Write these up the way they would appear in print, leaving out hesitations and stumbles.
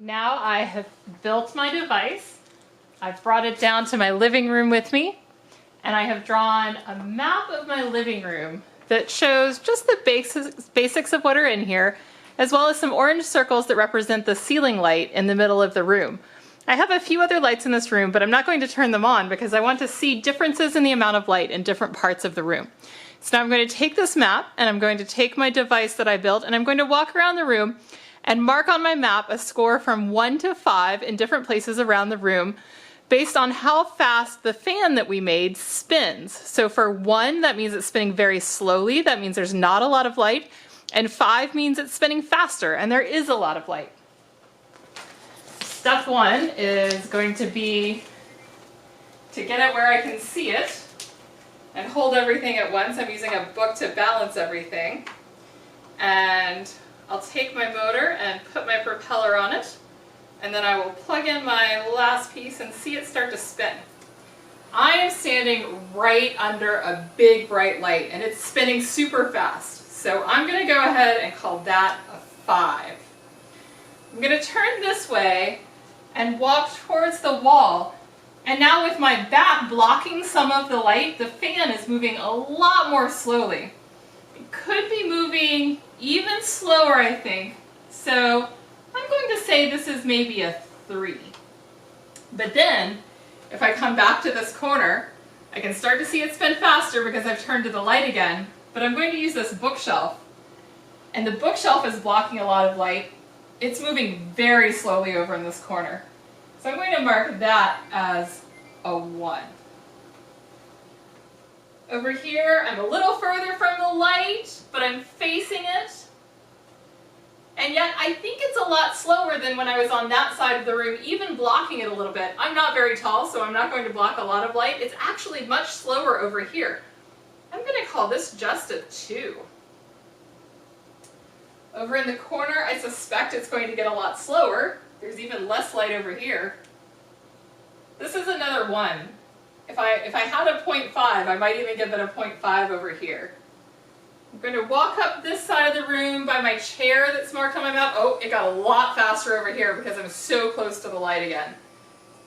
Now I have built my device. I've brought it down to my living room with me, and I have drawn a map of my living room that shows just the basics of what are in here, as well as some orange circles that represent the ceiling light in the middle of the room. I have a few other lights in this room, but I'm not going to turn them on because I want to see differences in the amount of light in different parts of the room. So now I'm going to take this map, and I'm going to take my device that I built, and I'm going to walk around the room and mark on my map a score from 1 to 5 in different places around the room based on how fast the fan that we made spins. So for 1, that means it's spinning very slowly. That means there's not a lot of light. And 5 means it's spinning faster, and there is a lot of light. Step 1 is going to be to get it where I can see it and hold everything at once. I'm using a book to balance everything. And I'll take my motor and put my propeller on it, and then I will plug in my last piece and see it start to spin. I am standing right under a big bright light, and it's spinning super fast. So I'm going to go ahead and call that a 5. I'm going to turn this way and walk towards the wall. And now with my back blocking some of the light, the fan is moving a lot more slowly. It could be moving even slower, I think. So I'm going to say this is maybe a 3. But then, if I come back to this corner, I can start to see it spin faster because I've turned to the light again. But I'm going to use this bookshelf. And the bookshelf is blocking a lot of light. It's moving very slowly over in this corner. So I'm going to mark that as a 1. Over here, I'm a little further from the light, but I'm facing it. And yet, I think it's a lot slower than when I was on that side of the room, even blocking it a little bit. I'm not very tall, so I'm not going to block a lot of light. It's actually much slower over here. I'm going to call this just a 2. Over in the corner, I suspect it's going to get a lot slower. There's even less light over here. This is another 1. If I had a 0.5, I might even give it a 0.5 over here. I'm going to walk up this side of the room by my chair that's marked on my map. Oh, it got a lot faster over here because I'm so close to the light again.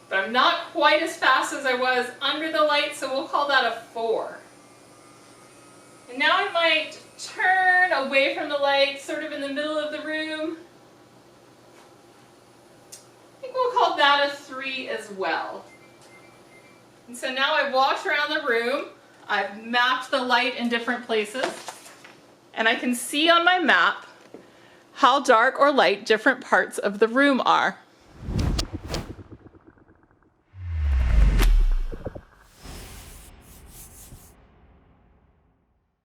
But I'm not quite as fast as I was under the light, so we'll call that a 4. And now I might turn away from the light, sort of in the middle of the room. I think we'll call that a 3 as well. And so now I've walked around the room, I've mapped the light in different places, and I can see on my map how dark or light different parts of the room are.